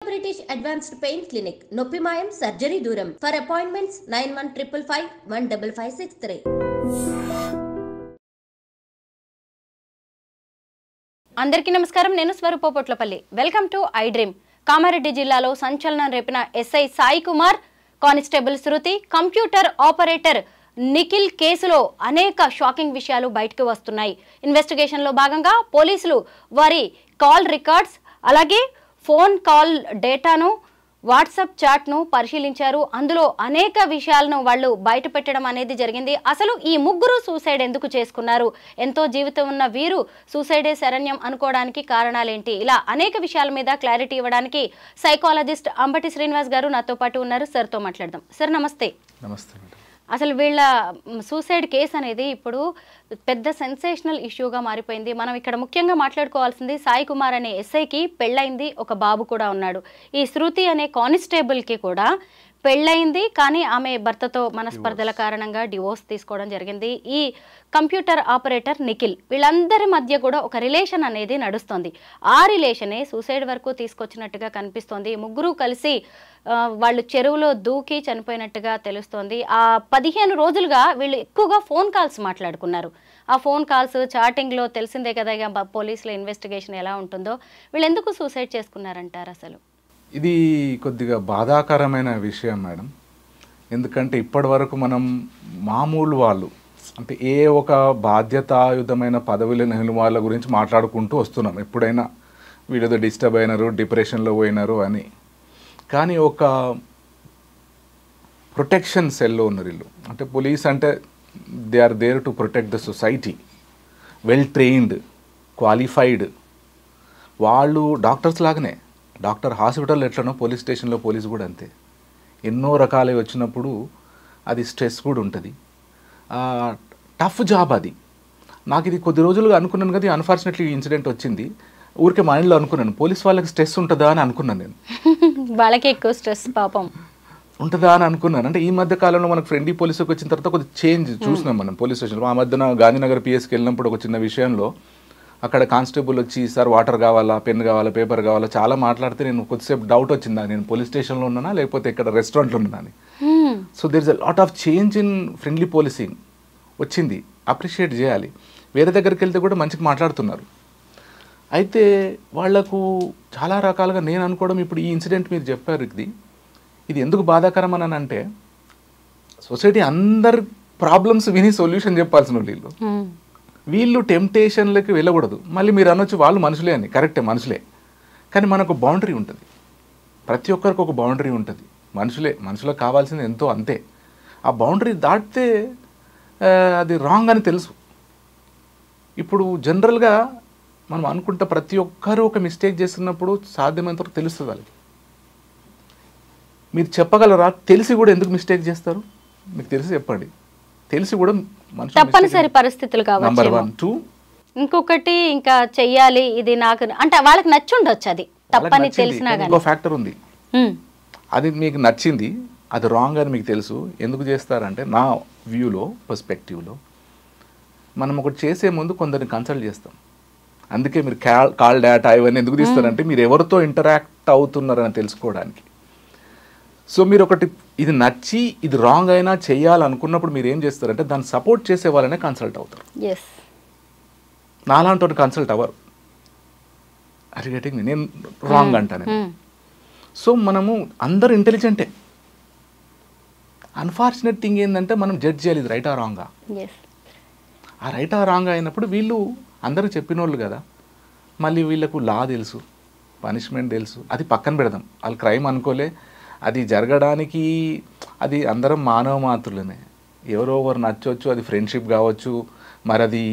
British Advanced Pain Clinic, Noppimayam Surgery Duram. For appointments 9155515563. అందరికీ నమస్కారం. నేను Swaroopa Potlapalli. Welcome to I dream. Kamareddy జిల్లాలో సంచలనం రేపిన SI Sai Kumar, constable Shruti, computer operator Nikhil కేసులో అనేక షాకింగ్ విషయాలు బయటకు వస్తున్నాయి. ఇన్వెస్టిగేషన్లో భాగంగా పోలీసులు వారి కాల్ రికార్డ్స్, అలాగే ఫోన్ కాల్ డేటాను, వాట్సాప్ చాట్ను పరిశీలించారు. అందులో అనేక విషయాలను వాళ్ళు బయట పెట్టడం అనేది జరిగింది. అసలు ఈ ముగ్గురు సూసైడ్ ఎందుకు చేసుకున్నారు, ఎంతో జీవితం ఉన్న వీరు సూసైడే శరణ్యం అనుకోవడానికి కారణాలేంటి, ఇలా అనేక విషయాల మీద క్లారిటీ ఇవ్వడానికి సైకాలజిస్ట్ అంబటి శ్రీనివాస్ గారు నాతో పాటు ఉన్నారు. సార్తో మాట్లాడదాం. సార్ నమస్తే. నమస్తే. అసలు వీళ్ళ సూసైడ్ కేసు అనేది ఇప్పుడు పెద్ద సెన్సేషనల్ ఇష్యూగా మారిపోయింది. మనం ఇక్కడ ముఖ్యంగా మాట్లాడుకోవాల్సింది సాయి కుమార్ అనే ఎస్ఐకి పెళ్ళైంది, ఒక బాబు కూడా ఉన్నాడు. ఈ శృతి అనే కానిస్టేబుల్కి కూడా పెళ్ళయింది, కానీ ఆమె భర్తతో మనస్పర్ధల కారణంగా డివోర్స్ తీసుకోవడం జరిగింది. ఈ కంప్యూటర్ ఆపరేటర్ నిఖిల్, వీళ్ళందరి మధ్య కూడా ఒక రిలేషన్ అనేది నడుస్తుంది. ఆ రిలేషనే సూసైడ్ వరకు తీసుకొచ్చినట్టుగా కనిపిస్తోంది. ముగ్గురు కలిసి వాళ్ళు చెరువులో దూకి చనిపోయినట్టుగా తెలుస్తోంది. ఆ 15 రోజులుగా వీళ్ళు ఎక్కువగా ఫోన్ కాల్స్ మాట్లాడుకున్నారు. ఆ ఫోన్ కాల్స్ చాటింగ్లో తెలిసిందే కదా ఇక పోలీసుల ఇన్వెస్టిగేషన్ ఎలా ఉంటుందో. వీళ్ళు ఎందుకు సూసైడ్ చేసుకున్నారంటారు? అసలు ఇది కొద్దిగా బాధాకరమైన విషయం మేడం. ఎందుకంటే ఇప్పటి వరకు మనం మామూలు వాళ్ళు అంటే ఏ ఒక బాధ్యతాయుతమైన పదవులు లేని వాళ్ళ గురించి మాట్లాడుకుంటూ వస్తున్నాం. ఎప్పుడైనా వీళ్ళేదో డిస్టర్బ్ అయినారు, డిప్రెషన్లో పోయినారు అని. కానీ ఒక ప్రొటెక్షన్ సెల్లో ఉన్నారు వీళ్ళు. అంటే పోలీస్ అంటే they are there to protect the society, well trained, qualified. వాళ్ళు డాక్టర్స్ లాగానే, డాక్టర్ హాస్పిటల్ ఎట్లనో పోలీస్ స్టేషన్లో పోలీస్ కూడా అంతే. ఎన్నో రకాలవి వచ్చినప్పుడు అది స్ట్రెస్ కూడా ఉంటుంది. టఫ్ జాబ్ అది. నాకు ఇది కొద్ది రోజులుగా అనుకున్నాను కదా, అన్ఫార్చునేట్లీ ఇన్సిడెంట్ వచ్చింది. ఊరికే మైండ్లో అనుకున్నాను, పోలీస్ వాళ్ళకి స్ట్రెస్ ఉంటుందా అని అనుకున్నాను. నేను వాళ్ళకి ఎక్కువ స్ట్రెస్ పాపం ఉంటుందా అని అనుకున్నాను. అంటే ఈ మధ్య కాలంలో మనకు ఫ్రెండ్లీ పోలీసుకి వచ్చిన తర్వాత కొద్దిగా చేంజ్ చూసినాం మనం పోలీస్ స్టేషన్లో. ఆ మధ్యన గాంధీనగర్ పిఎస్కి వెళ్ళినప్పుడు ఒక చిన్న విషయంలో అక్కడ కానిస్టేబుల్ వచ్చి, సార్ వాటర్ కావాలా, పెన్ కావాలా, పేపర్ కావాలా, చాలా మాట్లాడితే నేను కొద్దిసేపు డౌట్ వచ్చిందా, నేను పోలీస్ స్టేషన్లో ఉన్నానా లేకపోతే ఇక్కడ రెస్టారెంట్లో ఉన్నానా అని. So there is a lot of change in friendly policing వచ్చింది. అప్రిషియేట్ చేయాలి. వేరే దగ్గరికి వెళ్తే కూడా మంచిగా మాట్లాడుతున్నారు. అయితే వాళ్లకు చాలా రకాలుగా నేను అనుకోవడం, ఇప్పుడు ఈ ఇన్సిడెంట్ మీరు చెప్పారు, ఇది ఎందుకు బాధాకరం అని అంటే, సొసైటీ అందరి ప్రాబ్లమ్స్ విని సొల్యూషన్ చెప్పాల్సిన వీళ్ళు టెంప్టేషన్లకి వెళ్ళకూడదు. మళ్ళీ మీరు అనొచ్చు వాళ్ళు మనుషులే అని, కరెక్టే మనుషులే, కానీ మనకు బౌండరీ ఉంటుంది. ప్రతి ఒక్కరికి ఒక బౌండరీ ఉంటుంది. మనుషులకు కావాల్సింది ఎంతో అంతే. ఆ బౌండరీ దాటితే అది రాంగ్ అని తెలుసు. ఇప్పుడు జనరల్గా మనం అనుకుంటే ప్రతి ఒక్కరూ ఒక మిస్టేక్ చేస్తున్నప్పుడు సాధ్యమైనంత వరకు తెలుస్తుంది వాళ్ళకి. మీరు చెప్పగలరా తెలిసి కూడా ఎందుకు మిస్టేక్ చేస్తారు? మీకు తెలిసి చెప్పండి. తెలిసి కూడా తప్పనిసరి పరిస్థితులు కావచ్చు. నంబర్ 1. 2 ఇంకొకటి ఇంకా చెయ్యాలి, ఇది నాకు అంటే వాళ్ళకి నచ్చి ఉండొచ్చు, అది తప్పని తెలిసినా కానీ ఇంకో ఫ్యాక్టర్ ఉంది. అది మీకు నచ్చింది, అది రాంగ్ అని మీకు తెలుసు. ఎందుకు చేస్తారంటే, నా వ్యూలో, పర్స్పెక్టివ్లో, మనం ఒకటి చేసే ముందు కొందరిని కన్సల్ట్ చేస్తాం. అందుకే మీరు కాల్ డేటా ఇవన్నీ ఎందుకు తీస్తారంటే, మీరు ఎవరితో ఇంటరాక్ట్ అవుతున్నారని తెలుసుకోవడానికి. సో మీరు ఒకటి ఇది నచ్చి ఇది రాంగ్ అయినా చేయాలనుకున్నప్పుడు మీరు ఏం చేస్తారంటే, దాన్ని సపోర్ట్ చేసే వాళ్ళనే కన్సల్ట్ అవుతారు. నాలాంటి కన్సల్ట్ అవ్వరు. అది గెటింగ్ నేను రాంగ్ అంటాను. సో మనము అందరు ఇంటెలిజెంటే. అన్ఫార్చునేట్ థింగ్ ఏంటంటే, మనం జడ్జ్ చేయాలి ఇది రైటా రాంగా. ఆ రైటా రాంగ్ అయినప్పుడు వీళ్ళు అందరూ చెప్పిన వాళ్ళు కదా, మళ్ళీ వీళ్ళకు లా తెలుసు, పనిష్మెంట్ తెలుసు, అది పక్కన పెడదాం. వాళ్ళు క్రైమ్ అనుకోలే, అది జరగడానికి అది అందరం మానవ మాత్రులనే. ఎవరో ఒకరు నచ్చవచ్చు, అది ఫ్రెండ్షిప్ కావచ్చు, మరి అది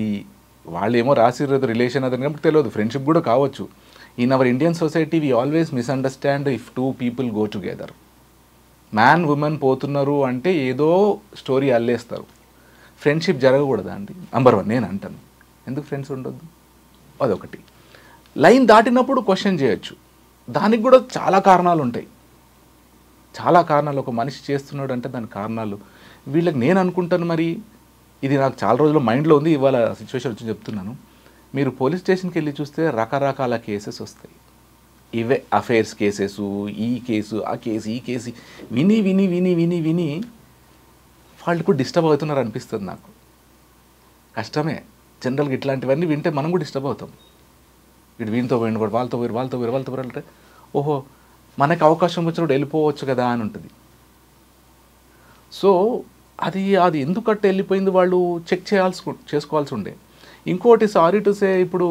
వాళ్ళు ఏమో రాసిర్రు రిలేషన్ అదని కాబట్టి తెలియదు, ఫ్రెండ్షిప్ కూడా కావచ్చు. In our Indian society we always misunderstand if 2 people go together. Man women పోతున్నారు అంటే ఏదో స్టోరీ అల్లేస్తారు. ఫ్రెండ్షిప్ జరగకూడదా అండి? నంబర్ 1 నేను అంటాను. ఎందుకు ఫ్రెండ్స్ ఉండొద్దు? అదొకటి. లైన్ దాటినప్పుడు క్వశ్చన్ చేయొచ్చు. దానికి కూడా చాలా కారణాలు ఉంటాయి. చాలా కారణాలు. ఒక మనిషి చేస్తున్నాడు అంటే దాని కారణాలు వీళ్ళకి నేను అనుకుంటాను. మరి ఇది నాకు చాలా రోజుల మైండ్లో ఉంది, ఇవాళ సిచ్యువేషన్ వచ్చి చెప్తున్నాను. మీరు పోలీస్ స్టేషన్కి వెళ్ళి చూస్తే రకరకాల కేసెస్ వస్తాయి. ఇవే అఫైర్స్ కేసెస్, ఈ కేసు ఆ కేసు ఈ కేసు విని విని విని విని విని వాళ్ళు కూడా డిస్టర్బ్ అవుతున్నారు అనిపిస్తుంది నాకు. కష్టమే జనరల్గా ఇట్లాంటివన్నీ వింటే మనం కూడా డిస్టర్బ్ అవుతాం. ఇటు వీనితో పోయిన కూడా వాళ్ళతో పోయారు అంటే ఓహో మనకి అవకాశం వచ్చినప్పుడు వెళ్ళిపోవచ్చు కదా అని ఉంటుంది. సో అది ఎందుకంటే వెళ్ళిపోయింది వాళ్ళు చెక్ చేసుకోవాల్సి ఉండే. ఇంకోటి సారీ టు సే, ఇప్పుడు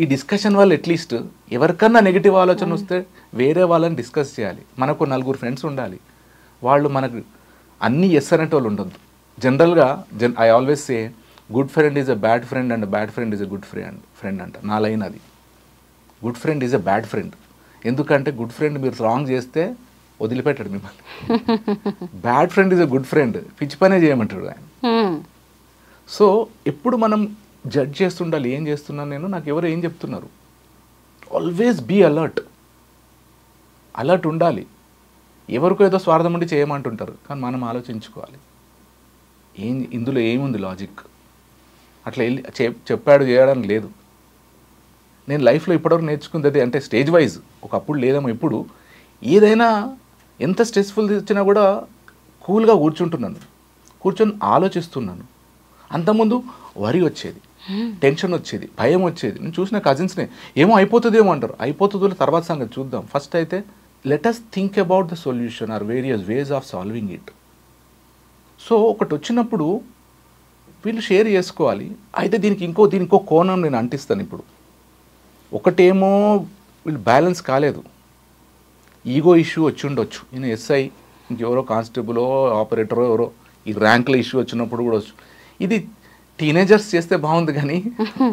ఈ డిస్కషన్ వల్ల అట్లీస్ట్ ఎవరికన్నా నెగిటివ్ ఆలోచన వస్తే వేరే వాళ్ళని డిస్కస్ చేయాలి. మనకు 4 ఫ్రెండ్స్ ఉండాలి. వాళ్ళు మనకు అన్నీ ఎస్ అనేటి వాళ్ళు ఉండొద్దు. జనరల్గా I always say good friend is a bad friend and bad friend is a good friend అంట. నా లైన్ అది. Good friend is a bad friend. ఎందుకంటే గుడ్ ఫ్రెండ్ మీరు రాంగ్ చేస్తే వదిలిపెట్టాడు మిమ్మల్ని. Bad friend is a good friend, పిచ్చి పనే చేయమంటాడు ఆయన. సో ఎప్పుడు మనం జడ్జ్ చేస్తుండాలి, ఏం చేస్తున్నాను నేను, నాకు ఎవరు ఏం చెప్తున్నారు. ఆల్వేస్ బీ అలర్ట్ ఉండాలి. ఎవరికో ఏదో స్వార్థం ఉండి చేయమంటుంటారు, కానీ మనం ఆలోచించుకోవాలి ఇందులో ఏముంది లాజిక్. అట్లా వెళ్ళి చెప్పాడు చేయడానికి లేదు. నేను లైఫ్లో ఇప్పటివరకు నేర్చుకుంది అది, అంటే స్టేజ్ వైజ్, ఒకప్పుడు లేదేమో, ఇప్పుడు ఏదైనా ఎంత స్ట్రెస్ఫుల్ వచ్చినా కూడా కూల్గా కూర్చొని ఆలోచిస్తున్నాను. అంతకుముందు వరి వచ్చేది, టెన్షన్ వచ్చేది, భయం వచ్చేది. నేను చూసిన కజిన్స్నే ఏమో అయిపోతుందేమో అంటారు. అయిపోతుందో తర్వాత సంగతి చూద్దాం. ఫస్ట్ అయితే let us think about the solution or various ways of solving it. So ఒకటి వచ్చినప్పుడు వీళ్ళు షేర్ చేసుకోవాలి. అయితే దీనికి ఇంకో కోణం నేను అంటిస్తాను. ఇప్పుడు ఒకటేమో వీళ్ళు బ్యాలెన్స్ కాలేదు, ఈగో ఇష్యూ వచ్చి ఉండొచ్చు. ఈయన ఎస్ఐ, ఇంకెవరో కానిస్టేబులో ఆపరేటరో ఎవరో, ఈ ర్యాంకుల ఇష్యూ వచ్చినప్పుడు కూడా వచ్చు. ఇది టీనేజర్స్ చేస్తే బాగుంది, కానీ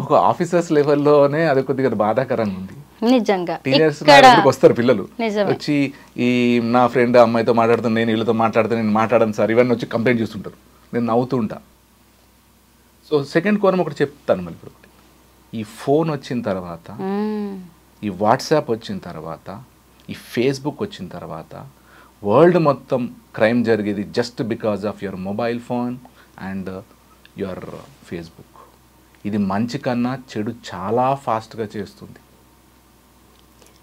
ఒక ఆఫీసర్స్ లెవెల్లోనే అది కొద్దిగా బాధాకరంగా ఉంది. నిజంగా టీనేజర్స్ వస్తారు పిల్లలు వచ్చి, ఈ నా ఫ్రెండ్ అమ్మాయితో మాట్లాడుతాను, నేను వీళ్ళతో మాట్లాడతాను, నేను మాట్లాడను సార్, ఇవన్నీ వచ్చి కంప్లైంట్ చేస్తుంటారు. నేను నవ్వుతూ ఉంటా. సో సెకండ్ కోణం ఒకటి చెప్తాను మళ్ళీ. ఇప్పుడు ఈ ఫోన్ వచ్చిన తర్వాత, ఈ వాట్సాప్ వచ్చిన తర్వాత, ఈ ఫేస్బుక్ వచ్చిన తర్వాత వరల్డ్ మొత్తం క్రైమ్ జరిగేది just because of your mobile phone and your Facebook. ఇది మంచి కన్నా చెడు చాలా ఫాస్ట్గా చేస్తుంది.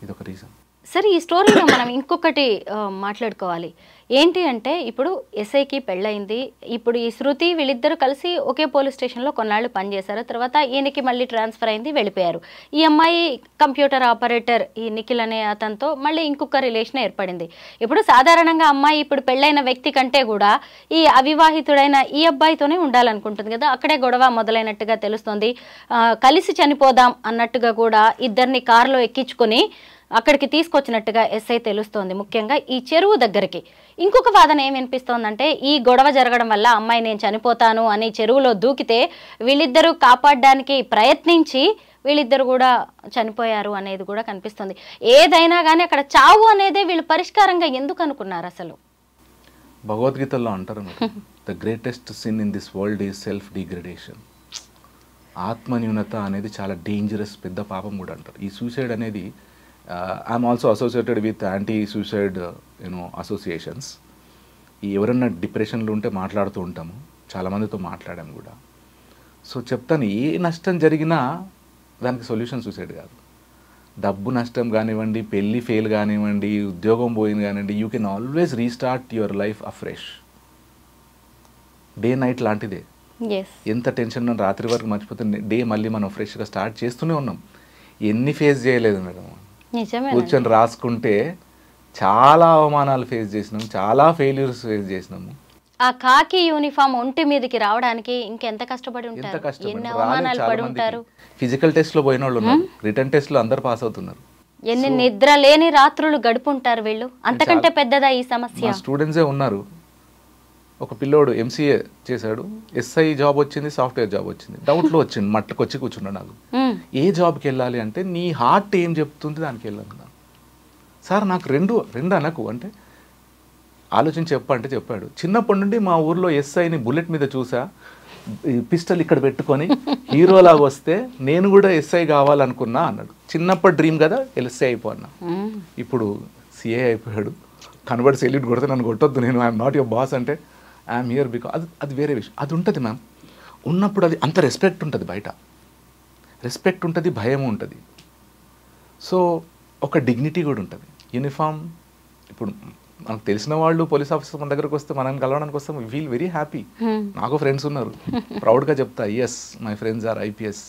ఇదొక రీజన్. సరే, ఈ స్టోరీలో మనం ఇంకొకటి మాట్లాడుకోవాలి. ఏంటి అంటే, ఇప్పుడు ఎస్ఐకి పెళ్ళయింది. ఇప్పుడు ఈ శృతి వీళ్ళిద్దరూ కలిసి ఒకే పోలీస్ స్టేషన్లో కొన్నాళ్ళు పనిచేశారు. తర్వాత ఈయనకి మళ్ళీ ట్రాన్స్ఫర్ అయింది, వెళ్ళిపోయారు. ఈ అమ్మాయి కంప్యూటర్ ఆపరేటర్ ఈ నిఖిల్ అనే అతనితో మళ్ళీ ఇంకొక రిలేషన్ ఏర్పడింది. ఇప్పుడు సాధారణంగా అమ్మాయి ఇప్పుడు పెళ్ళైన వ్యక్తి కంటే కూడా ఈ అవివాహితుడైన ఈ అబ్బాయితోనే ఉండాలనుకుంటుంది కదా. అక్కడే గొడవ మొదలైనట్టుగా తెలుస్తుంది. కలిసి చనిపోదాం అన్నట్టుగా కూడా ఇద్దరిని కారులో ఎక్కించుకొని అక్కడికి తీసుకొచ్చినట్టుగా ఎస్ఐ తెలుస్తోంది. ముఖ్యంగా ఈ చెరువు దగ్గరికి. ఇంకొక వాదన ఏం వినిపిస్తోందంటే, ఈ గొడవ జరగడం వల్ల అమ్మాయి నేను చనిపోతాను అని చెరువులో దూకితే వీళ్ళిద్దరూ కాపాడడానికి ప్రయత్నించి వీళ్ళిద్దరు కూడా చనిపోయారు అనేది కూడా కనిపిస్తుంది. ఏదైనా కానీ అక్కడ చావు అనేది వీళ్ళు పరిష్కారంగా ఎందుకు అనుకున్నారు అసలు? భగవద్గీతలో అంటారు, the greatest sin in this world is self degradation. ఆత్మన్యూనత అనేది చాలా డేంజరస్, పెద్ద పాపం కూడా అంటారు. ఈ సూసైడ్ అనేది I'm also associated with anti suicide associations. ఈ ఎవరన్నా డిప్రెషన్లో ఉంటే మాట్లాడుతూ ఉంటాము, చాలామందితో మాట్లాడాము కూడా. సో చెప్తాను, ఏ నష్టం జరిగినా దానికి సొల్యూషన్ సూసైడ్ కాదు. డబ్బు నష్టం కానివ్వండి, పెళ్ళి ఫెయిల్ కానివ్వండి, ఉద్యోగం పోయింది కానివ్వండి, you can always restart your life afresh. Day night లాంటిదే. ఎంత టెన్షన్ ఉన్నా రాత్రి వరకు మర్చిపోతే డే మళ్ళీ మనం ఫ్రెష్గా స్టార్ట్ చేస్తూనే ఉన్నాం. ఎన్ని ఫేస్ చేయలేదు మేడం. కూర్చొని రాసుకుంటే చాలా అవమానాలు ఫేస్ చేసినాము, చాలా ఫెయిల్యూర్స్ ఫేస్ చేసినాము. ఆ కాకి యూనిఫామ్ ఒంటి మీదకి రావడానికి ఇంకెంత కష్టపడి ఉంటారు, ఎన్ని అవమానాలు పడి ఉంటారు. ఫిజికల్ టెస్ట్ లో పోయిన వాళ్ళు ఉన్నారు, రిటర్న్ టెస్ట్ లో అందరు పాస్ అవుతున్నారు. ఎన్ని నిద్ర లేని రాత్రులు గడుపుంటారు వీళ్ళు. అంతకంటే పెద్దదా ఈ సమస్య? స్టూడెంట్సే ఉన్నారు. ఒక పిల్లోడు ఎంసీఏ చేశాడు, ఎస్ఐ జాబ్ వచ్చింది, సాఫ్ట్వేర్ జాబ్ వచ్చింది. డౌట్లో వచ్చింది, మట్టుకొచ్చి కూర్చున్నాడు. నాకు ఏ జాబ్కి వెళ్ళాలి అంటే, నీ హార్ట్ ఏం చెప్తుంది దానికి వెళ్ళాను. సార్ నాకు రెండు అనకు అంటే, ఆలోచించి చెప్పంటే చెప్పాడు. చిన్నప్పటి నుండి మా ఊర్లో ఎస్ఐని బుల్లెట్ మీద చూసా, పిస్టల్ ఇక్కడ పెట్టుకొని హీరోలాగా వస్తే నేను కూడా ఎస్ఐ కావాలనుకున్నా అన్నాడు. చిన్నప్పటి డ్రీమ్ కదా, ఎస్ఐ అయిపోన్నా. ఇప్పుడు సిఏ అయిపోయాడు. కనబడి సెల్యూట్ కొడితే నన్ను కొట్టొద్దు, నేను ఐఎమ్ నాట్ యువర్ బాస్ అంటే ఐఎమ్ హియర్ బికాజ్ అది వేరే విషయం. అది ఉంటుంది మ్యామ్. ఉన్నప్పుడు అది అంత రెస్పెక్ట్ ఉంటుంది, బయట రెస్పెక్ట్ ఉంటుంది, భయం ఉంటుంది. సో ఒక డిగ్నిటీ కూడా ఉంటుంది. యూనిఫామ్ ఇప్పుడు మనకు తెలిసిన వాళ్ళు పోలీస్ ఆఫీసర్ మన దగ్గరకు వస్తే మనం కలవడానికి వస్తే వీ ఫీల్ వెరీ హ్యాపీ. నాకు ఫ్రెండ్స్ ఉన్నారు, ప్రౌడ్గా చెప్తా, yes my friends are IPS,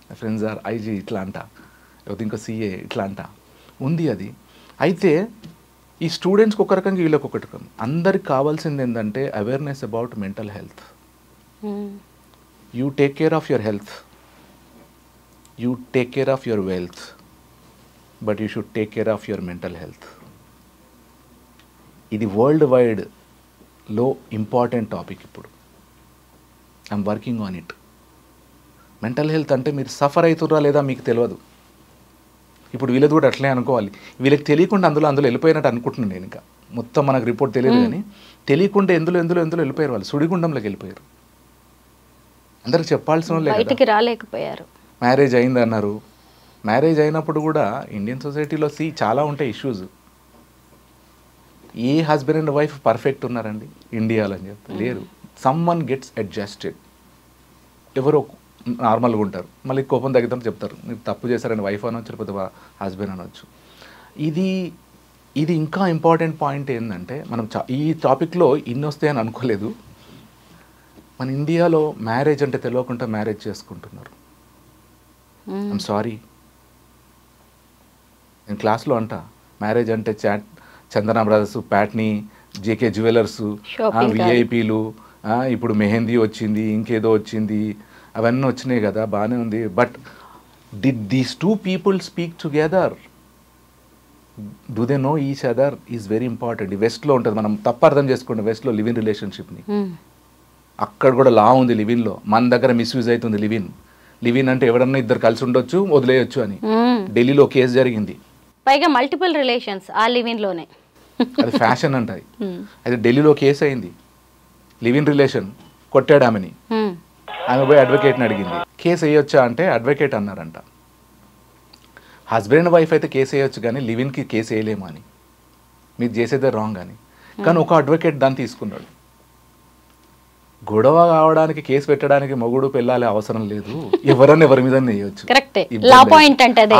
my friends are IG ఇట్లా అంట, లేకపోతే ఇంకా సిఏ ఇట్లా అంట ఉంది అది. అయితే ఈ స్టూడెంట్స్కి ఒక రకంగా వీళ్ళకి ఒక రకం. అందరికి కావాల్సింది ఏంటంటే awareness about mental health. You take care of your health, you take care of your wealth, but you should take care of your mental health. ఇది వరల్డ్ వైడ్లో ఇంపార్టెంట్ టాపిక్. ఇప్పుడు I'm working on it. Mental health అంటే మీరు suffer అవుతుర్రా లేదా మీకు తెలియదు. ఇప్పుడు వీళ్ళది కూడా అట్లే అనుకోవాలి. వీళ్ళకి తెలియకుండా అందులో వెళ్ళిపోయినట్టు అనుకుంటున్నాను నేను. ఇంకా మొత్తం మనకు రిపోర్ట్ తెలియదు కానీ తెలియకుండా ఎందులో వెళ్ళిపోయారు వాళ్ళు. సుడిగుండంలోకి వెళ్ళిపోయారు. అందరికి చెప్పాల్సిన వాళ్ళే, బయటికి రాలేకపోయారు. మ్యారేజ్ అయింది అన్నారు. మ్యారేజ్ అయినప్పుడు కూడా ఇండియన్ సొసైటీలో చాలా ఉంటాయి issues. A husband and wife perfect ఉన్నారండి ఇండియాలో అని చెప్తే లేరు. Some one gets adjusted. ఎవరో నార్మల్గా ఉంటారు, మళ్ళీ కోపం తగ్గితే చెప్తారు మీరు తప్పు చేశారని వైఫ్ అనొచ్చు, లేకపోతే హస్బెండ్ అనొచ్చు. ఇది ఇంకా ఇంపార్టెంట్ పాయింట్ ఏంటంటే మనం ఈ టాపిక్లో ఇన్ని వస్తాయని అనుకోలేదు. మన ఇండియాలో మ్యారేజ్ అంటే తెలియకుండా మ్యారేజ్ చేసుకుంటున్నారు. ఐఎమ్ సారీ, నేను క్లాస్లో అంట మ్యారేజ్ అంటే చందన బ్రదర్స్, ప్యాట్నీ, జేకే జ్యువెలర్స్, విఐపీలు, ఇప్పుడు మెహందీ వచ్చింది, ఇంకేదో వచ్చింది, అవన్నీ వచ్చినాయి కదా, బాగానే ఉంది. But did these two people speak together? Do they know each other? Is very important. ఈ వెస్ట్లో ఉంటుంది, మనం తప్పు అర్థం చేసుకోండి వెస్ట్లో లివ్ ఇన్ రిలేషన్షిప్ని. అక్కడ కూడా లా ఉంది లివిన్లో. మన దగ్గర మిస్యూజ్ అవుతుంది లివిన్ అంటే ఎవరన్నా ఇద్దరు కలిసి ఉండొచ్చు, వదిలేయొచ్చు అని. ఢిల్లీలో కేసు జరిగింది, పైగా మల్టిపుల్ రిలేషన్స్ ఆ లివిన్లోనే. అది ఫ్యాషన్ అంట. అది ఢిల్లీలో కేసు అయింది, లివిన్ రిలేషన్, కొట్టాడు ఆమెని. ఆమె పోయి అడ్వకేట్ని అడిగింది కేసు వేయొచ్చా అంటే అడ్వకేట్ అన్నారంట హస్బెండ్ అండ్ వైఫ్ అయితే కేసు వేయొచ్చు కానీ లివిన్కి కేసు వేయలేము అని, మీరు చేసేదే రాంగ్ అని. కానీ ఒక అడ్వకేట్ దాన్ని తీసుకున్నాడు. గొడవ కావడానికి కేసు పెట్టడానికి మొగుడు పెళ్ళాలి అవసరం లేదు, ఎవరన్నా ఎవరి మీద వేయొచ్చు.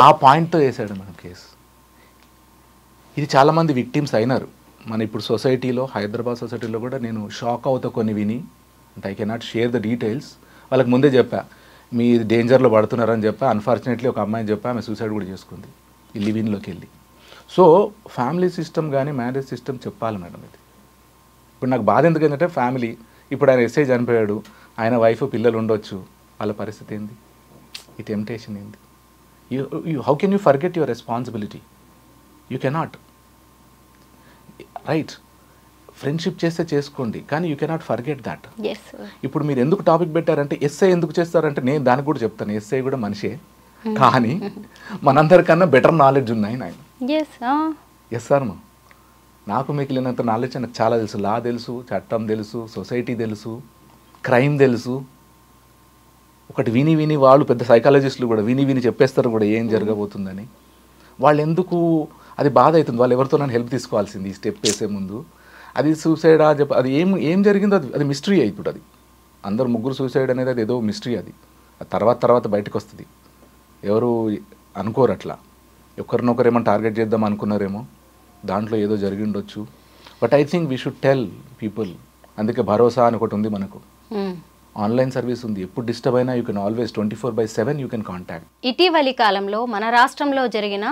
ఆ పాయింట్తో వేసాడు మనం కేసు. ఇది చాలామంది విక్టిమ్స్ అయినారు మన ఇప్పుడు సొసైటీలో. హైదరాబాద్ సొసైటీలో కూడా నేను షాక్ అవుతా కొన్ని విని. అంటే I cannot share the details. వాళ్ళకి ముందే చెప్పా మీ డేంజర్లో పడుతున్నారని చెప్పా. అన్ఫార్చునేట్లీ ఒక అమ్మాయిని చెప్పా, ఆమె సూసైడ్ కూడా చేసుకుంది ఈ లివిన్లోకి వెళ్ళి. సో ఫ్యామిలీ సిస్టమ్ కానీ మ్యారేజ్ సిస్టమ్ చెప్పాలి మేడం. ఇది ఇప్పుడు నాకు బాధ ఎందుకంటే ఫ్యామిలీ, ఇప్పుడు ఆయన ఎస్ఐ చనిపోయాడు, ఆయన వైఫ్ పిల్లలు ఉండొచ్చు, వాళ్ళ పరిస్థితి ఏంది? ఈ టెంప్టేషన్ ఏంది? How can you forget your responsibility? You cannot. Right, friendship చేస్తే చేసుకోండి, కానీ యూ కెనాట్ ఫర్గెట్ దాట్. ఇప్పుడు మీరు ఎందుకు టాపిక్ పెట్టారంటే ఎస్ఐ ఎందుకు చేస్తారంటే నేను దానికి కూడా చెప్తాను. ఎస్ఐ కూడా మనిషే, కానీ మనందరికన్నా బెటర్ నాలెడ్జ్ ఉన్నాయి ఆయన. ఎస్ సార్ మా నాకు మిగిలినంత నాలెడ్జ్ నాకు చాలా తెలుసు. లా తెలుసు, చట్టం తెలుసు, సొసైటీ తెలుసు, క్రైమ్ తెలుసు. ఒకటి విని వాళ్ళు పెద్ద సైకాలజిస్టులు కూడా విని చెప్పేస్తారు కూడా ఏం జరగబోతుందని. వాళ్ళు ఎందుకు అది బాధ అవుతుంది. వాళ్ళు ఎవరితో నన్ను హెల్ప్ తీసుకోవాల్సింది ఈ స్టెప్ వేసే ముందు. అది సూసైడా అది ఏం జరిగిందో అది మిస్టరీ అవుతుంది. అది అందరు ముగ్గురు సూసైడ్ అనేది అది ఏదో మిస్టరీ. అది తర్వాత బయటకు వస్తుంది. ఎవరు అనుకోరు అట్లా. ఒకరినొకరు ఏమో టార్గెట్ చేద్దాం అనుకున్నారేమో, దాంట్లో ఏదో జరిగి ఉండొచ్చు. But I think we should tell people. అందుకే భరోసా అని ఒకటి ఉంది మనకు, ఆన్లైన్ సర్వీస్ ఉంది. ఎప్పుడు డిస్టర్బ్ అయినా you can always 24/7 you can contact. ఇటీవలి కాలంలో మన రాష్ట్రంలో జరిగిన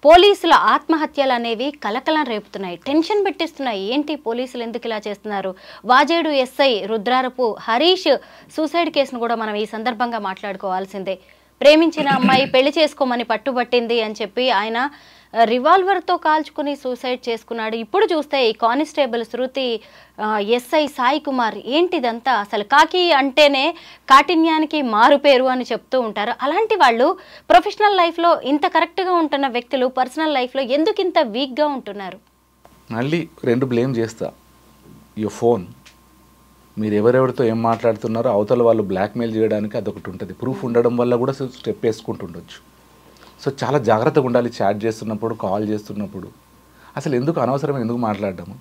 పోలీసుల ఆత్మహత్యలు అనేవి కలకలం రేపుతున్నాయి, టెన్షన్ పెట్టిస్తున్నాయి. ఏంటి పోలీసులు ఎందుకు ఇలా చేస్తున్నారు? వాజేడు ఎస్ఐ రుద్రారపు హరీష్ సూసైడ్ కేసును కూడా మనం ఈ సందర్భంగా మాట్లాడుకోవాల్సిందే. ప్రేమించిన అమ్మాయి పెళ్లి చేసుకోమని పట్టుబట్టింది అని చెప్పి ఆయన రివాల్వర్తో కాల్చుకుని సూసైడ్ చేసుకున్నాడు. ఇప్పుడు చూస్తే ఈ కానిస్టేబుల్ శృతి, ఎస్ఐ సాయి కుమార్, ఏంటిదంతా? అసలు కాకి అంటేనే కాఠిన్యానికి మారుపేరు అని చెప్తూ ఉంటారు. అలాంటి వాళ్ళు ప్రొఫెషనల్ లైఫ్లో ఇంత కరెక్ట్గా ఉంటున్న వ్యక్తులు పర్సనల్ లైఫ్లో ఎందుకు ఇంత వీక్గా ఉంటున్నారు? మళ్ళీ రెండు బ్లేమ్ చేస్తా. ఈ ఫోన్, మీరు ఎవరెవరితో ఏం మాట్లాడుతున్నారో అవతల వాళ్ళు బ్లాక్మెయిల్ చేయడానికి అదొకటి ఉంటుంది. ప్రూఫ్ ఉండడం వల్ల కూడా స్టెప్ వేసుకుంటుండొచ్చు. సో చాలా జాగ్రత్తగా ఉండాలి చాట్ చేస్తున్నప్పుడు, కాల్ చేస్తున్నప్పుడు. అసలు ఎందుకు అనవసరమైన ఎందుకు మాట్లాడడము?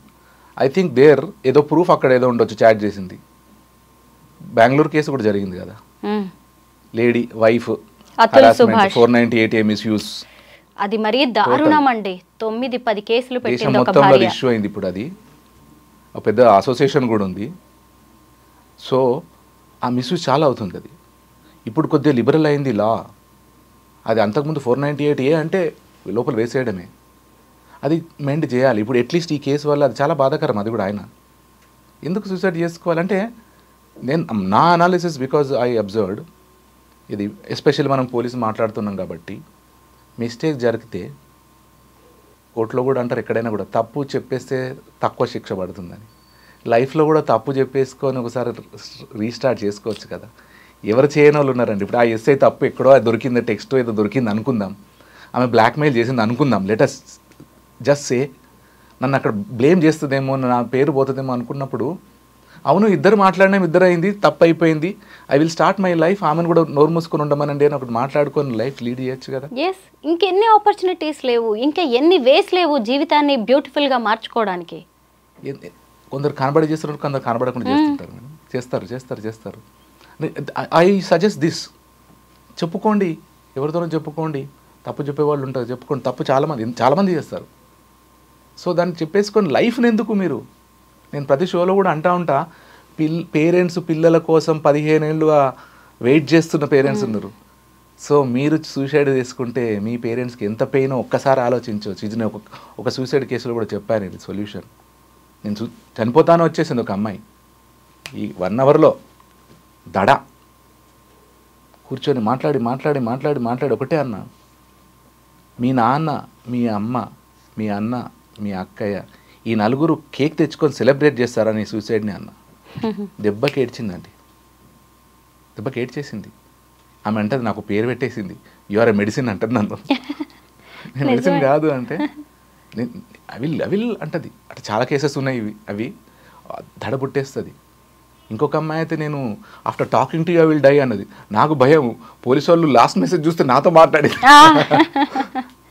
ఐ థింక్ ఏదో ప్రూఫ్ అక్కడ ఏదో ఉండొచ్చు చాట్ చేసింది. బెంగళూరు కేసు కూడా జరిగింది కదా, లేడీ వైఫ్ 498 మిస్యూస్. అది మరీ దారుణం అండి. 9-10 కేసులు దేశం పెట్టింది ఒక మొత్తంలో భార్య. ఇష్యూ అయింది. ఇప్పుడు అది ఒక పెద్ద అసోసియేషన్ కూడా ఉంది. సో ఆ మిస్యూజ్ చాలా అవుతుంది. అది ఇప్పుడు కొద్దిగా లిబరల్ అయింది లా. అది అంతకుముందు 498A అంటే లోపల వేసేయడమే. అది మెండ్ చేయాలి. ఇప్పుడు అట్లీస్ట్ ఈ కేసు వల్ల అది చాలా బాధాకరం. అది కూడా ఆయన ఎందుకు సూసైడ్ చేసుకోవాలంటే నేను నా అనాలిసిస్ బికాజ్ ఐ అబ్జర్వ్డ్ ఇది ఎస్పెషల్లీ మనం పోలీసు మాట్లాడుతున్నాం కాబట్టి మిస్టేక్ జరిగితే కోర్టులో కూడా అంటారు ఎక్కడైనా కూడా తప్పు చెప్పేస్తే తక్కువ శిక్ష పడుతుందని. లైఫ్లో కూడా తప్పు చెప్పేసుకొని ఒకసారి రీస్టార్ట్ చేసుకోవచ్చు కదా. ఎవరు చేయని వాళ్ళు ఉన్నారండి. ఇప్పుడు ఆ ఎస్ఐ తప్పు ఎక్కడో దొరికింది, టెక్స్ట్ ఏదో దొరికింది అనుకుందాం, ఆమె బ్లాక్మెయిల్ చేసింది అనుకుందాం, లెటస్ జస్ట్ సే నన్ను అక్కడ బ్లేమ్ చేస్తుందేమో, నా పేరు పోతుందేమో అనుకున్నప్పుడు అవును ఇద్దరు మాట్లాడినాం, ఇద్దరు అయింది, తప్పు అయిపోయింది, I will start my life, ఆమెను కూడా నోరు మూసుకొని ఉండమనండి అని ఒకటి మాట్లాడుకొని లైఫ్ లీడ్ చేయొచ్చు కదా. ఎస్, ఇంకెన్ని ఆపర్చునిటీస్ లేవు, ఇంకా ఎన్ని వేస్ లేవు జీవితాన్ని బ్యూటిఫుల్గా మార్చుకోవడానికి. కొందరు కనబడి చేస్తారు, కొందరు కనబడకుండా చేస్తుంటారు మేడం. చేస్తారు. ఐ సజెస్ట్ దిస్, చెప్పుకోండి, ఎవరితోనో చెప్పుకోండి. తప్పు చెప్పేవాళ్ళు ఉంటారు, చెప్పుకోండి. తప్పు చాలామంది చేస్తారు. సో దాన్ని చెప్పేసుకొని లైఫ్ని ఎందుకు మీరు, నేను ప్రతి షోలో కూడా అంటా ఉంటా, పేరెంట్స్ పిల్లల కోసం 15 ఏళ్ళుగా వెయిట్ చేస్తున్న పేరెంట్స్ ఉన్నారు. సో మీరు సూసైడ్ చేసుకుంటే మీ పేరెంట్స్కి ఎంత పెయినో ఒక్కసారి ఆలోచించవచ్చు. ఇది నేను ఒక సూసైడ్ కేసులో కూడా చెప్పాను ఇది సొల్యూషన్. నేను చనిపోతాను వచ్చేసింది ఒక అమ్మాయి, ఈ 1 అవర్లో దడ కూర్చొని మాట్లాడి ఒకటే అన్నా, మీ నాన్న, మీ అమ్మ, మీ అన్న, మీ అక్కయ్య ఈ నలుగురు కేక్ తెచ్చుకొని సెలబ్రేట్ చేస్తారని సూసైడ్ని అన్న. దెబ్బకి ఏడ్చిందండి, దెబ్బకి ఏడ్చేసింది. ఆమె అంటది నాకు పేరు పెట్టేసింది, యు ఆర్ ఎ మెడిసిన్ అంటది నన్ను. నేను మెడిసిన్ కాదు అంటే అవిల్ అంటది. అట్లా చాలా కేసెస్ ఉన్నాయి అవి దడ పుట్టేస్తుంది. ఇంకొక అమ్మాయి అయితే నేను after talking to you I will die అన్నది. నాకు భయం, పోలీసు వాళ్ళు లాస్ట్ మెసేజ్ చూస్తే నాతో మాట్లాడి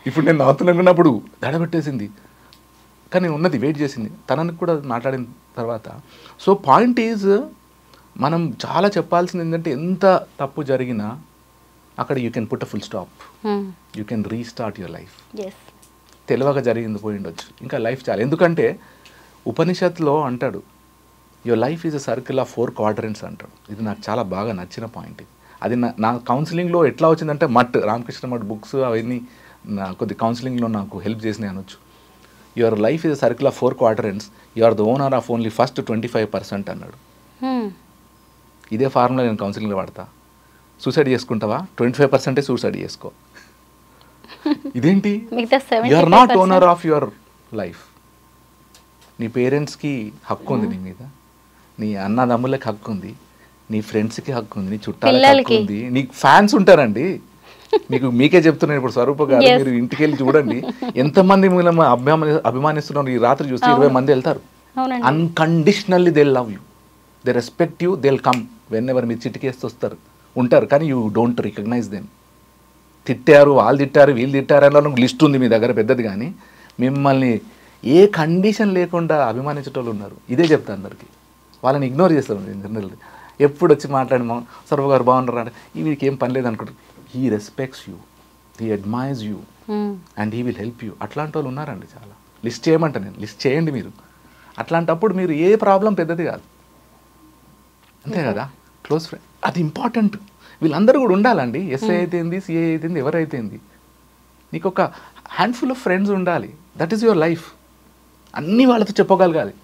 ఇప్పుడు నేను నవ్వుతున్నప్పుడు దడ పెట్టేసింది. కానీ ఉన్నది వెయిట్ చేసింది, తనని కూడా మాట్లాడిన తర్వాత. సో పాయింట్ ఈజ్ మనం చాలా చెప్పాల్సింది ఏంటంటే ఎంత తప్పు జరిగినా అక్కడ you can put a full stop, you can restart your life. తెలియక జరిగింది పోయి ఉండొచ్చు, ఇంకా లైఫ్ చాలా. ఎందుకంటే ఉపనిషత్తులో అంటాడు your life is a circle of 4 quadrants అంటాడు. ఇది నాకు చాలా బాగా నచ్చిన పాయింట్. అది నా కౌన్సిలింగ్లో ఎట్లా వచ్చిందంటే రామకృష్ణ మఠ్ బుక్స్ అవన్నీ కొద్ది కౌన్సిలింగ్లో నాకు హెల్ప్ చేసినాయి అనొచ్చు. Your life is a circle of 4 quadrants, you are the owner of only first 25% అన్నాడు. ఇదే ఫార్ములా నేను కౌన్సిలింగ్లో వాడతా. సూసైడ్ చేసుకుంటావా 25% సూసైడ్ చేసుకో. ఇదేంటి, you are not owner of your life. నీ పేరెంట్స్కి హక్కు ఉంది నీ మీద, నీ అన్నదమ్ములకి హక్కు ఉంది, నీ ఫ్రెండ్స్కి హక్కు ఉంది, నీ చుట్టాలకి హక్కు ఉంది, నీకు ఫ్యాన్స్ ఉంటారండి. మీకే చెప్తున్నాను ఇప్పుడు స్వరూప గారు, మీరు ఇంటికి వెళ్ళి చూడండి ఎంతమంది మూలం అభిమానిస్తున్నారు. ఈ రాత్రి చూస్తే 20 మంది వెళ్తారు. Unconditionally they love you, they respect you, they will come when ever. మీరు చిటికేస్తూ ఉంటారు కానీ యూ డోంట్ రికగ్నైజ్ దెమ్. తిట్టారు, వాళ్ళు తిట్టారు, వీళ్ళు తిట్టారు అని లిస్ట్ ఉంది మీ దగ్గర పెద్దది, కానీ మిమ్మల్ని ఏ కండిషన్ లేకుండా అభిమానించేటోళ్ళు ఉన్నారు. ఇదే చెప్తా అందరికీ. వాళ్ళని ఇగ్నోర్ చేస్తారు జనరల్. ఎప్పుడు వచ్చి మాట్లాడి సర్వ గారు బాగున్నారు అంటే వీడికి ఏం పని లేదు అనుకుంటారు. He respects you, he admires you and he will help you. అట్లాంటి వాళ్ళు ఉన్నారండి చాలా. లిస్ట్ చేయమంట నేను, లిస్ట్ చేయండి మీరు. అట్లాంటప్పుడు మీరు ఏ ప్రాబ్లం పెద్దది కాదు, అంతే కదా. క్లోజ్ ఫ్రెండ్ అది ఇంపార్టెంట్. వీళ్ళందరూ కూడా ఉండాలండి. ఎస్ఐ అయితేంది, సిఐ అయితేంది, ఎవరైతేంది, నీకు ఒక హ్యాండ్ఫుల్ ఆఫ్ ఫ్రెండ్స్ ఉండాలి. That is your life. అన్నీ వాళ్ళతో చెప్పుకోగలగాలి.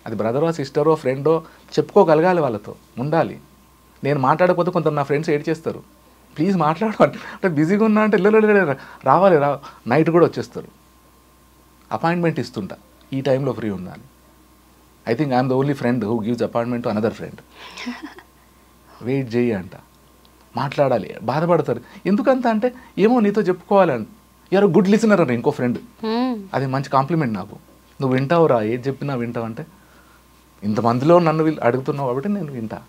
అది బ్రదరో సిస్టరో ఫ్రెండో చెప్పుకోగలగాలి, వాళ్ళతో ఉండాలి. నేను మాట్లాడకపోతే కొంత నా ఫ్రెండ్స్ ఏడ్ చేస్తారు, ప్లీజ్ మాట్లాడు అంటే బిజీగా ఉన్నా అంటే రావాలి నైట్ కూడా వచ్చేస్తారు. అపాయింట్మెంట్ ఇస్తుంటా, ఈ టైంలో ఫ్రీ ఉండాలి. I think I'm the only friend who gives appointment to another friend. Wait చేయి అంట, మాట్లాడాలి. బాధపడతారు ఎందుకంత అంటే ఏమో నీతో చెప్పుకోవాలంట. ఎవరో గుడ్ లిసనర్ అని ఇంకో ఫ్రెండ్, అది మంచి కాంప్లిమెంట్ నాకు. నువ్వు వింటావురా, ఏది చెప్పినా వింటావు అంటే ఇంతమందిలో నన్ను అడుగుతున్నావు కాబట్టి నేను వింటా,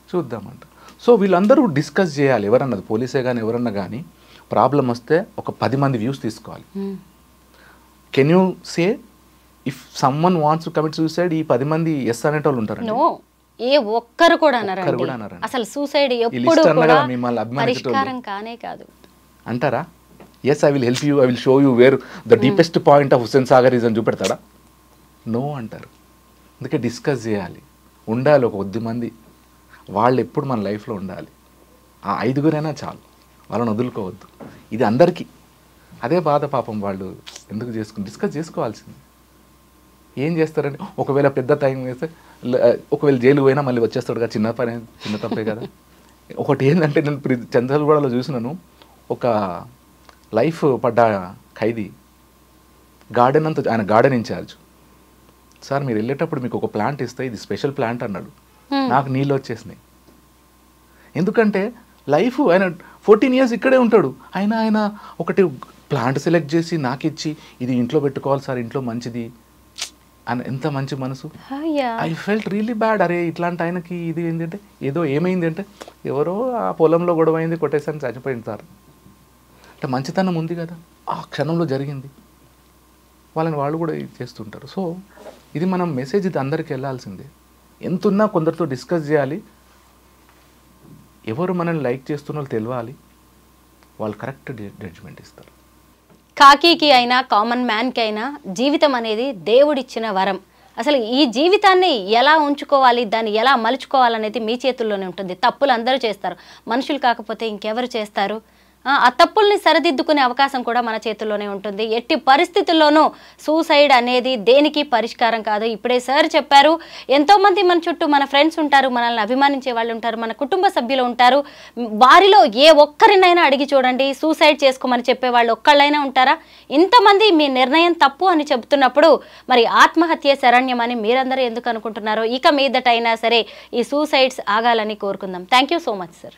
చూద్దామంట. సో వీళ్ళందరూ డిస్కస్ చేయాలి. ఎవరన్నది పోలీసే కానీ ఎవరన్నా కానీ ప్రాబ్లం వస్తే ఒక 10 మంది వ్యూస్ తీసుకోవాలి. Can you say if someone wants to commit suicide, ఈ 10 మంది ఎస్ అనేటోళ్ళు ఉంటారు. ఏ ఒక్కరు కూడా అసలు సూసైడ్ ఎప్పుడు పరిష్కారం కానే కాదు అంటారా? Yes I will help you, I will show you where the deepest point of Hussain Sagar is అని చూపెడతాడా? నో అంటారు. అందుకే డిస్కస్ చేయాలి, ఉండాలి ఒక 10 మంది, వాళ్ళు ఎప్పుడు మన లైఫ్లో ఉండాలి. ఆ 5గురైనా చాలు, వాళ్ళని వదులుకోవద్దు. ఇది అందరికీ అదే బాధ పాపం. వాళ్ళు ఎందుకు డిస్కస్ చేసుకోవాల్సింది. ఏం చేస్తారంటే ఒకవేళ పెద్ద టైం వేస్తే ఒకవేళ జైలు పోయినా మళ్ళీ వచ్చేస్తాడుగా, చిన్న తప్పే కదా. ఒకటి ఏంటంటే నేను చంద్రగూడలో చూసినాను, ఒక లైఫ్ పడ్డ ఖైదీ గార్డెన్ అంతా, ఆయన గార్డెన్ ఇన్ఛార్జ్, సార్ మీరు వెళ్ళేటప్పుడు మీకు ఒక ప్లాంట్ ఇస్తే ఇది స్పెషల్ ప్లాంట్ అన్నాడు. నాకు నీళ్ళు వచ్చేసినాయి. ఎందుకంటే లైఫ్ ఆయన 14 years ఇక్కడే ఉంటాడు, ఆయన ఒకటి ప్లాంట్ సెలెక్ట్ చేసి నాకు ఇచ్చి ఇది ఇంట్లో పెట్టుకోవాలి సార్, ఇంట్లో మంచిది అని. ఎంత మంచి మనసు. I felt really bad. అరే ఇట్లాంటి ఆయనకి ఇది ఏంటంటే ఏదో ఏమైంది అంటే ఎవరో ఆ పొలంలో గొడవ అయింది, కొట్టేసాను, చచ్చిపోయింది సార్ అంటే మంచితనం ఉంది కదా, ఆ క్షణంలో జరిగింది. వాళ్ళు కూడా ఇది చేస్తుంటారు. సో ఇది మనం మెసేజ్, ఇది అందరికీ వెళ్ళాల్సిందే. ఎంతున్నా కొందరితో డిస్కస్ చేయాలి. ఎవరు మనల్ని లైక్ చేస్తున్నో తెలియాలి, వాళ్ళు కరెక్ట్ జడ్జ్మెంట్ ఇస్తారు. కాకీకి అయినా కామన్ మ్యాన్కి అయినా జీవితం అనేది దేవుడిచ్చిన వరం. అసలు ఈ జీవితాన్ని ఎలా ఉంచుకోవాలి, దాన్ని ఎలా మలుచుకోవాలనేది మీ చేతుల్లోనే ఉంటుంది. తప్పులు అందరూ చేస్తారు, మనుషులు కాకపోతే ఇంకెవరు చేస్తారు? ఆ తప్పుల్ని సరిదిద్దుకునే అవకాశం కూడా మన చేతుల్లోనే ఉంటుంది. ఎట్టి పరిస్థితుల్లోనూ సూసైడ్ అనేది దేనికి పరిష్కారం కాదు. ఇప్పుడే సార్ చెప్పారు, ఎంతోమంది మన చుట్టూ మన ఫ్రెండ్స్ ఉంటారు, మనల్ని అభిమానించే వాళ్ళు ఉంటారు, మన కుటుంబ సభ్యులు ఉంటారు. వారిలో ఏ ఒక్కరినైనా అడిగి చూడండి, సూసైడ్ చేసుకోమని చెప్పే వాళ్ళు ఒక్కళ్ళైనా ఉంటారా? ఇంతమంది మీ నిర్ణయం తప్పు అని చెబుతున్నప్పుడు మరి ఆత్మహత్య శరణ్యం అని మీరందరూ ఎందుకు అనుకుంటున్నారో, ఇక మీదటైనా సరే ఈ సూసైడ్స్ ఆగాలని కోరుకుందాం. Thank you so much sir.